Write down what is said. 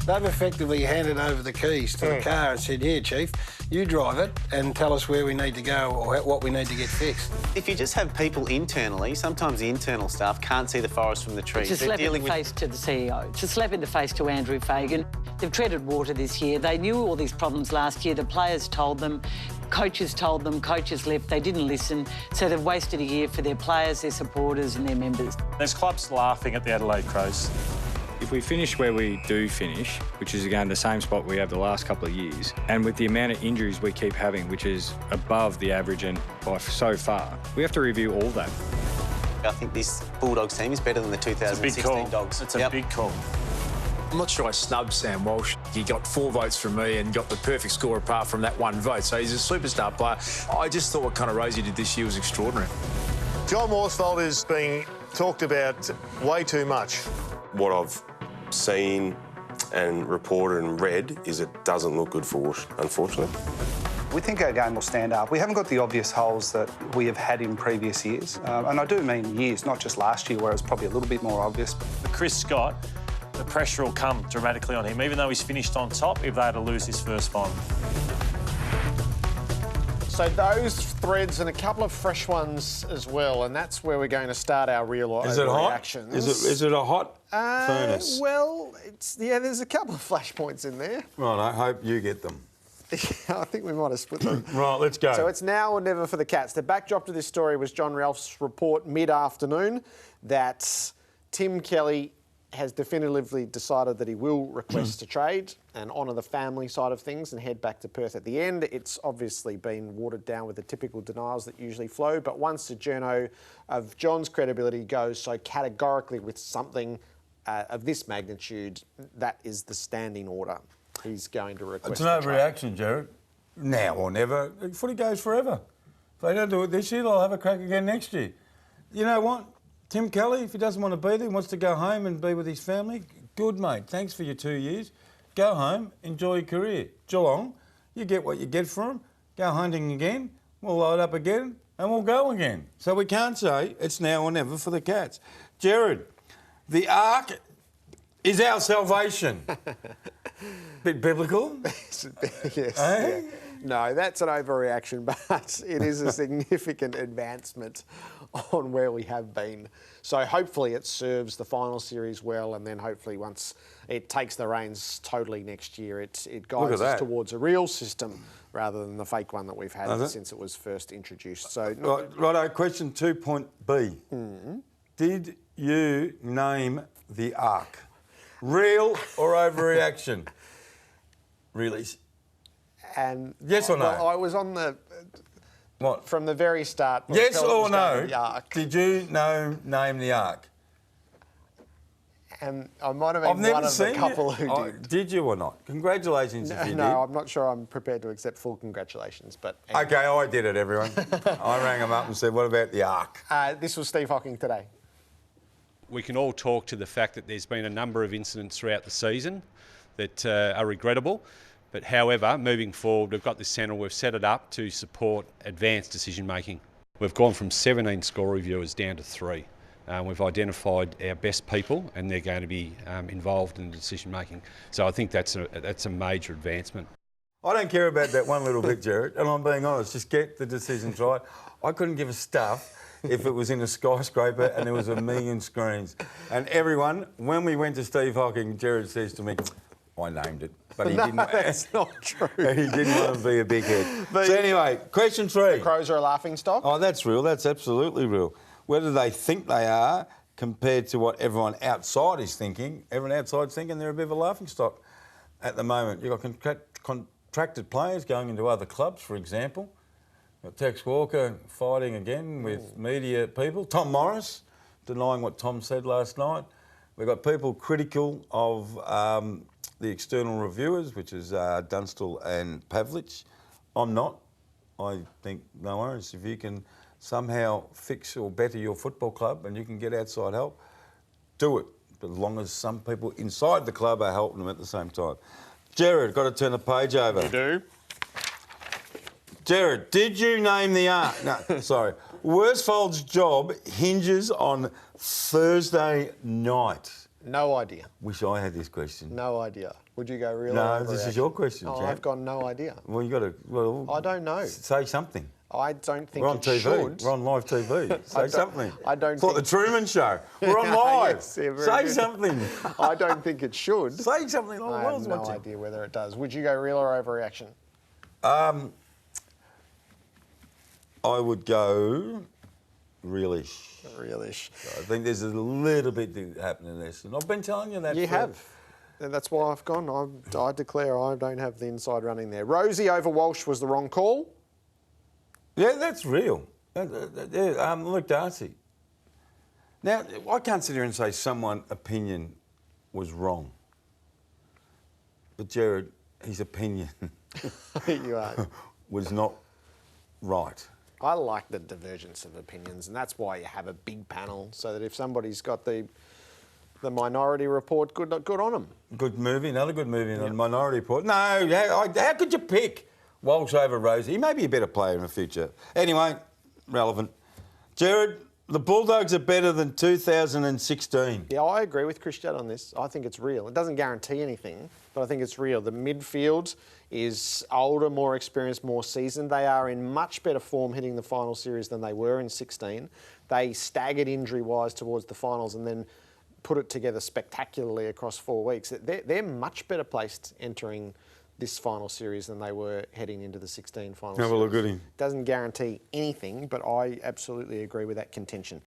They've effectively handed over the keys to the car and said, "Here, Chief, you drive it and tell us where we need to go or what we need to get fixed." If you just have people internally, sometimes the internal staff can't see the forest from the trees. It's a slap in the face to the CEO. It's a slap in the face to Andrew Fagan. They've treaded water this year. They knew all these problems last year. The players told them, coaches told them, coaches left. They didn't listen. So they've wasted a year for their players, their supporters and their members. There's clubs laughing at the Adelaide Crows. If we finish where we do finish, which is again the same spot we have the last couple of years, and with the amount of injuries we keep having, which is above the average and by so far, we have to review all that. I think this Bulldogs team is better than the 2016 Dogs. It's a big call. I'm not sure I snubbed Sam Walsh. He got 4 votes from me and got the perfect score apart from that 1 vote. So he's a superstar player. I just thought what kind of ROZEE did this year was extraordinary. John Worsfold is being talked about way too much. What I've seen and reported and read is it doesn't look good for WALSH, unfortunately. We think our game will stand up. We haven't got the obvious holes that we have had in previous years. And I do mean years, not just last year, where it was probably a little bit more obvious. For Chris Scott, the pressure will come dramatically on him, even though he's finished on top, if they had to lose his first final. So those threads and a couple of fresh ones as well, and that's where we're going to start our real overreactions. Is it a hot furnace? Well, there's a couple of flashpoints in there. Right, I hope you get them. I think we might have split them. Right, let's go. So it's now or never for the Cats. The backdrop to this story was John Ralph's report mid-afternoon that Tim Kelly has definitively decided that he will request a trade and honour the family side of things and head back to Perth. At the end, it's obviously been watered down with the typical denials that usually flow, but once the journo of John's credibility goes so categorically with something of this magnitude, that is the standing order. He's going to request It's an overreaction, Jared. Now or never. Footy goes forever. If they don't do it this year, they'll have a crack again next year. You know what? Tim Kelly, if he doesn't want to be there, wants to go home and be with his family, good, mate. Thanks for your 2 years. Go home, enjoy your career. Geelong, you get what you get for him. Go hunting again, we'll load up again, and we'll go again. So we can't say it's now or never for the Cats. Jared, the ark is our salvation. Bit biblical? Yes. Eh? Yeah. No, that's an overreaction, but it is a significant advancement on where we have been. So hopefully it serves the final series well, and then hopefully once it takes the reins totally next year, it guides us towards a real system rather than the fake one that we've had since it was first introduced. So Righto, question 2.B. Did you name the ark? Real or overreaction? Really? And yes or no? Well, I was on the what from the very start. Yes or no? Did you name the ark? And I might have been one of the couple who did. Did you or not? Congratulations if you did. No, I'm not sure I'm prepared to accept full congratulations. But anyway. Okay, I did it, everyone. I rang them up and said, "What about the ark?" This was Steve Hocking today. We can all talk to the fact that there's been a number of incidents throughout the season that are regrettable. But however, moving forward, we've got this centre, we've set it up to support advanced decision making. We've gone from 17 score reviewers down to 3. We've identified our best people and they're going to be involved in the decision making. So I think that's a major advancement. I don't care about that one little bit, Jared, and I'm being honest, just get the decisions right. I couldn't give a stuff if it was in a skyscraper and there was 1 million screens. And everyone, when we went to Steve Hocking, Jared says to me, I named it. But he didn't. That's not true. He didn't want to be a big head. So anyway, question 3. The Crows are a laughing stock? Oh, that's real. That's absolutely real. Whether they think they are compared to what everyone outside is thinking, everyone outside's thinking they're a bit of a laughing stock at the moment. You've got contracted players going into other clubs, for example. You've got Tex Walker fighting again with media people. Tom Morris denying what Tom said last night. We've got people critical of the external reviewers, which is Dunstall and Pavlich. I'm not. I think, no worries, if you can somehow fix or better your football club and you can get outside help, do it. But as long as some people inside the club are helping them at the same time. Jared, got to turn the page over. You do. Jared, did you name the ark? No, sorry. Worsfold's job hinges on Thursday night. No idea. Wish I had this question. No idea. Would you go real? No, this is your question, Oh, Jack. I've got no idea. Well, you got to. Well, I don't know. Say something. I don't think We're on it TV. should. We're on live TV. Say something. I don't It's like the think- Truman Show. We're on live. Yes, yeah, very Say good. something. I don't think it should. Say something. Like I the have world's no watching. idea whether it does. Would you go real or overreaction? I would go realish. Realish. I think there's a little bit happening in this, and I've been telling you that. You for- have. And that's why I've gone. I declare I don't have the inside running there. ROZEE over WALSH was the wrong call. Yeah, that's real. Look, Darcy. Now, I can't sit here and say someone's opinion was wrong. But Jared, his opinion You are. was not right. I like the divergence of opinions, and that's why you have a big panel, so that if somebody's got the Minority Report, good on them. Good movie, another good movie on Minority Report. No, how could you pick Walsh over ROZEE? He may be a better player in the future. Anyway, relevant. Jared, the Bulldogs are better than 2016. Yeah, I agree with Chris Judd on this. I think it's real. It doesn't guarantee anything, but I think it's real. The midfield is older, more experienced, more seasoned. They are in much better form hitting the final series than they were in 16. They staggered injury-wise towards the finals and then put it together spectacularly across 4 weeks. They're much better placed entering this final series than they were heading into the 16 final series. Have a look at him. Doesn't guarantee anything, but I absolutely agree with that contention.